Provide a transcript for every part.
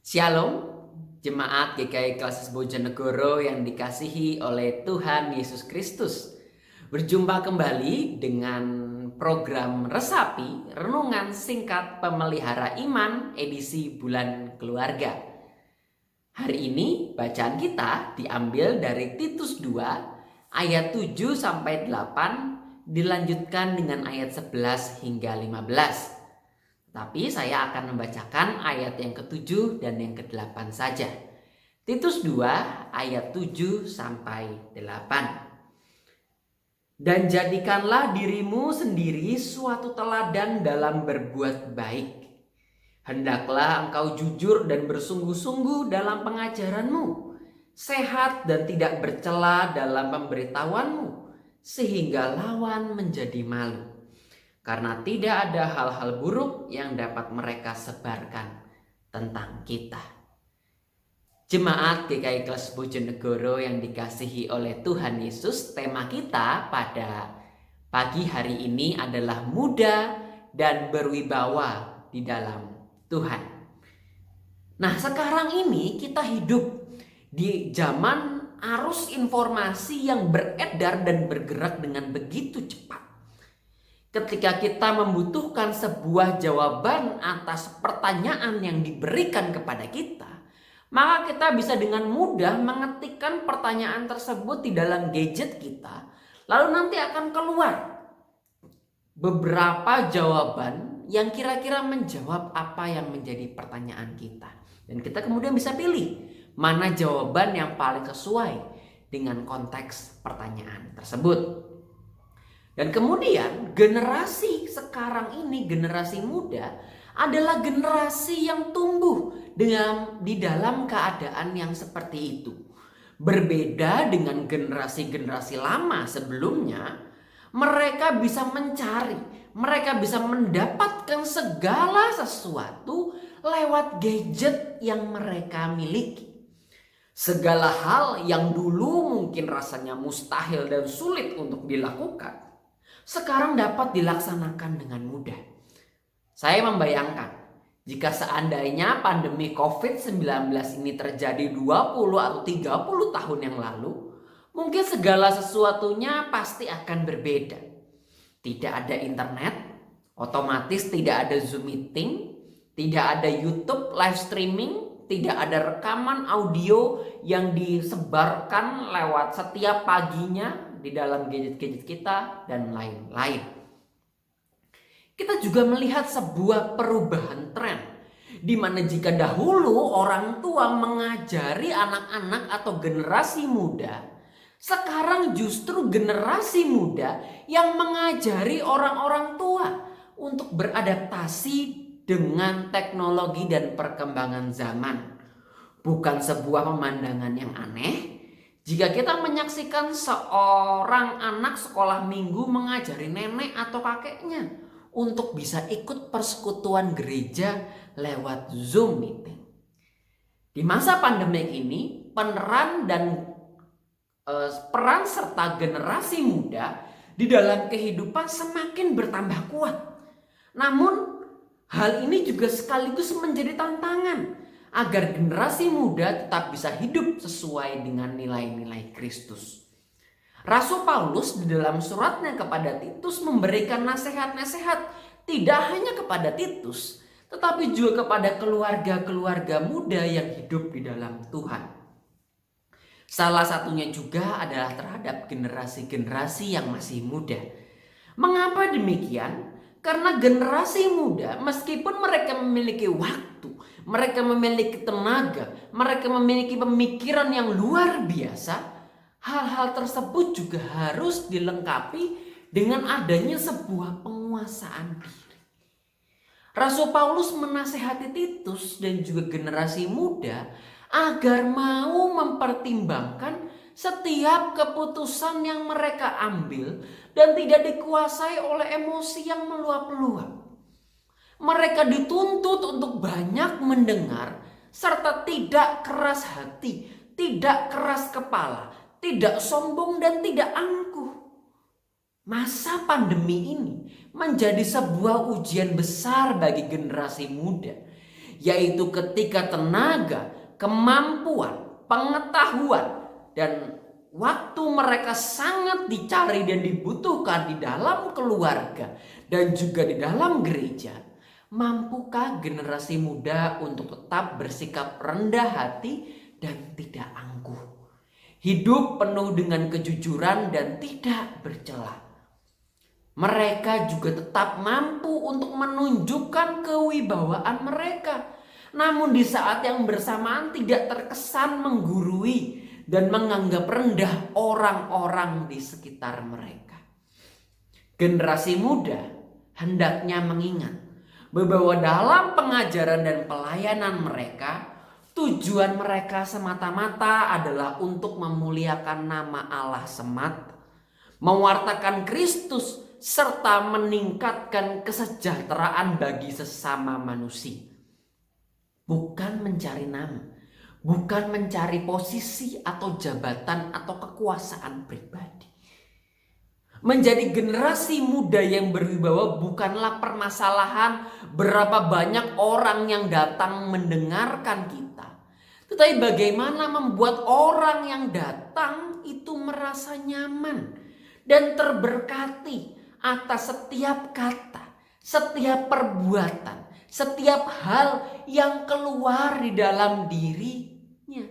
Shalom, jemaat GKI Kelas Bojonegoro yang dikasihi oleh Tuhan Yesus Kristus. Berjumpa kembali dengan program Resapi, Renungan Singkat Pemelihara Iman edisi Bulan Keluarga. Hari ini bacaan kita diambil dari Titus 2 ayat 7 sampai 8 dilanjutkan dengan ayat 11 hingga 15. Tapi saya akan membacakan ayat yang ke-7 dan yang ke-8 saja. Titus 2 ayat 7 sampai 8. Dan jadikanlah dirimu sendiri suatu teladan dalam berbuat baik. Hendaklah engkau jujur dan bersungguh-sungguh dalam pengajaranmu, sehat dan tidak bercela dalam pemberitahuanmu, sehingga lawan menjadi malu. Karena tidak ada hal-hal buruk yang dapat mereka sebarkan tentang kita. Jemaat GKI Kelas Bojonegoro yang dikasihi oleh Tuhan Yesus, tema kita pada pagi hari ini adalah muda dan berwibawa di dalam Tuhan. Nah, sekarang ini kita hidup di zaman arus informasi yang beredar dan bergerak dengan begitu cepat. Ketika kita membutuhkan sebuah jawaban atas pertanyaan yang diberikan kepada kita, maka kita bisa dengan mudah mengetikkan pertanyaan tersebut di dalam gadget kita, lalu nanti akan keluar beberapa jawaban yang kira-kira menjawab apa yang menjadi pertanyaan kita. Dan kita kemudian bisa pilih mana jawaban yang paling sesuai dengan konteks pertanyaan tersebut. Dan kemudian generasi sekarang ini, generasi muda adalah generasi yang tumbuh di dalam keadaan yang seperti itu. Berbeda dengan generasi-generasi lama sebelumnya, mereka bisa mencari, mereka bisa mendapatkan segala sesuatu lewat gadget yang mereka miliki. Segala hal yang dulu mungkin rasanya mustahil dan sulit untuk dilakukan, sekarang dapat dilaksanakan dengan mudah. Saya membayangkan jika seandainya pandemi COVID-19 ini terjadi 20 atau 30 tahun yang lalu, mungkin segala sesuatunya pasti akan berbeda. Tidak ada internet, otomatis tidak ada Zoom meeting, tidak ada YouTube live streaming, tidak ada rekaman audio yang disebarkan lewat setiap paginya di dalam gadget-gadget kita dan lain-lain. Kita juga melihat sebuah perubahan tren di mana jika dahulu orang tua mengajari anak-anak atau generasi muda, sekarang justru generasi muda yang mengajari orang-orang tua untuk beradaptasi dengan teknologi dan perkembangan zaman. Bukan sebuah pemandangan yang aneh jika kita menyaksikan seorang anak sekolah minggu mengajari nenek atau kakeknya untuk bisa ikut persekutuan gereja lewat Zoom meeting. Di masa pandemik ini, peran serta generasi muda di dalam kehidupan semakin bertambah kuat. Namun, hal ini juga sekaligus menjadi tantangan agar generasi muda tetap bisa hidup sesuai dengan nilai-nilai Kristus. Rasul Paulus di dalam suratnya kepada Titus memberikan nasihat-nasihat tidak hanya kepada Titus, tetapi juga kepada keluarga-keluarga muda yang hidup di dalam Tuhan. Salah satunya juga adalah terhadap generasi-generasi yang masih muda. Mengapa demikian? Karena generasi muda, meskipun mereka memiliki waktu, mereka memiliki tenaga, mereka memiliki pemikiran yang luar biasa, hal-hal tersebut juga harus dilengkapi dengan adanya sebuah penguasaan diri. Rasul Paulus menasihati Titus dan juga generasi muda agar mau mempertimbangkan setiap keputusan yang mereka ambil dan tidak dikuasai oleh emosi yang meluap-luap. Mereka dituntut untuk banyak mendengar serta tidak keras hati, tidak keras kepala, tidak sombong dan tidak angkuh. Masa pandemi ini menjadi sebuah ujian besar bagi generasi muda yaitu ketika tenaga, kemampuan, pengetahuan, dan waktu mereka sangat dicari dan dibutuhkan di dalam keluarga dan juga di dalam gereja. Mampukah generasi muda untuk tetap bersikap rendah hati dan tidak angkuh? Hidup penuh dengan kejujuran dan tidak bercela. Mereka juga tetap mampu untuk menunjukkan kewibawaan mereka. Namun di saat yang bersamaan tidak terkesan menggurui dan menganggap rendah orang-orang di sekitar mereka. Generasi muda hendaknya mengingat bahwa dalam pengajaran dan pelayanan mereka, tujuan mereka semata-mata adalah untuk memuliakan nama Allah semata, mewartakan Kristus, serta meningkatkan kesejahteraan bagi sesama manusia. Bukan mencari nama, bukan mencari posisi atau jabatan atau kekuasaan pribadi. Menjadi generasi muda yang berwibawa bukanlah permasalahan berapa banyak orang yang datang mendengarkan kita, tetapi bagaimana membuat orang yang datang itu merasa nyaman dan terberkati atas setiap kata, setiap perbuatan, setiap hal yang keluar di dalam dirinya.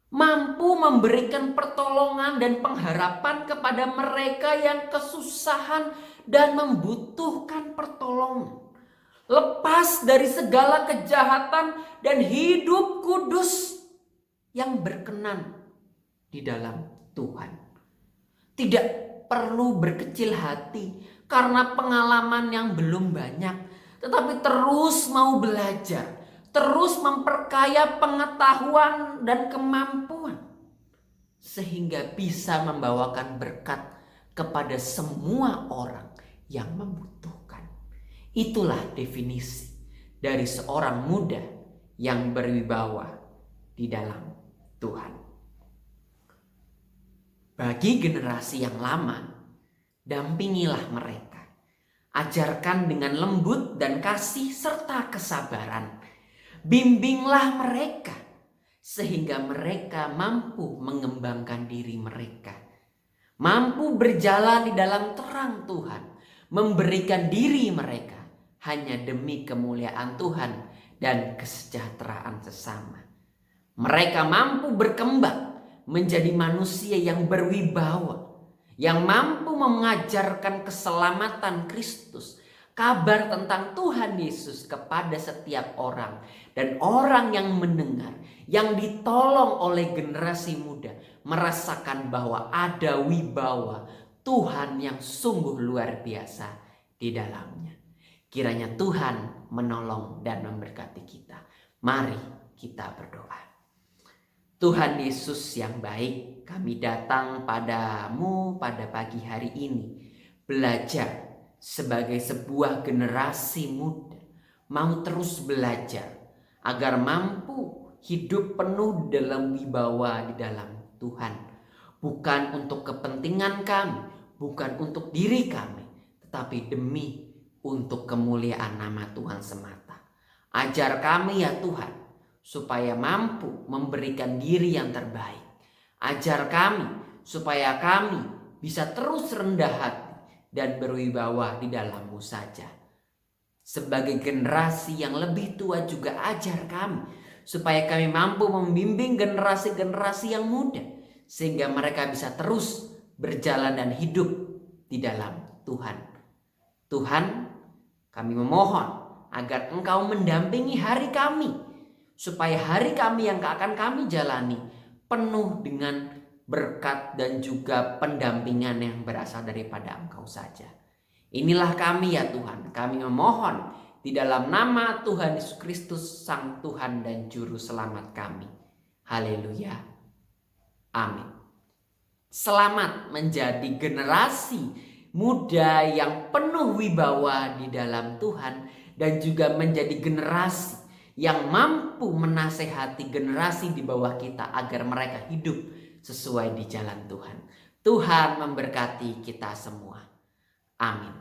Mampu memberikan pertolongan dan pengharapan kepada mereka yang kesusahan dan membutuhkan pertolongan. Lepas dari segala kejahatan dan hidup kudus yang berkenan di dalam Tuhan. Tidak perlu berkecil hati karena pengalaman yang belum banyak, tetapi terus mau belajar, terus memperkaya pengetahuan dan kemampuan, sehingga bisa membawakan berkat kepada semua orang yang membutuhkan. Itulah definisi dari seorang muda yang berwibawa di dalam Tuhan. Bagi generasi yang lama, dampingilah mereka. Ajarkan dengan lembut dan kasih serta kesabaran. Bimbinglah mereka sehingga mereka mampu mengembangkan diri mereka. Mampu berjalan di dalam terang Tuhan, memberikan diri mereka hanya demi kemuliaan Tuhan dan kesejahteraan sesama. Mereka mampu berkembang menjadi manusia yang berwibawa, yang mampu mengajarkan keselamatan Kristus, kabar tentang Tuhan Yesus kepada setiap orang, dan orang yang mendengar, yang ditolong oleh generasi muda, merasakan bahwa ada wibawa Tuhan yang sungguh luar biasa di dalamnya. Kiranya Tuhan menolong dan memberkati kita. Mari kita berdoa. Tuhan Yesus yang baik, kami datang padamu pada pagi hari ini, belajar sebagai sebuah generasi muda, mau terus belajar agar mampu hidup penuh dalam wibawa di dalam Tuhan. Bukan untuk kepentingan kami, bukan untuk diri kami, tetapi demi untuk kemuliaan nama Tuhan semata. Ajar kami ya Tuhan, supaya mampu memberikan diri yang terbaik. Ajar kami supaya kami bisa terus rendah hati dan berwibawa di dalam-Mu saja. Sebagai generasi yang lebih tua juga ajar kami supaya kami mampu membimbing generasi-generasi yang muda, sehingga mereka bisa terus berjalan dan hidup di dalam Tuhan. Tuhan, kami memohon agar Engkau mendampingi hari kami, supaya hari kami yang akan kami jalani penuh dengan berkat dan juga pendampingan yang berasal daripada Engkau saja. Inilah kami ya Tuhan, kami memohon di dalam nama Tuhan Yesus Kristus, Sang Tuhan dan Juru Selamat kami. Haleluya. Amin. Selamat menjadi generasi muda yang penuh wibawa di dalam Tuhan, dan juga menjadi generasi yang mampu menasehati generasi di bawah kita agar mereka hidup sesuai di jalan Tuhan. Tuhan memberkati kita semua. Amin.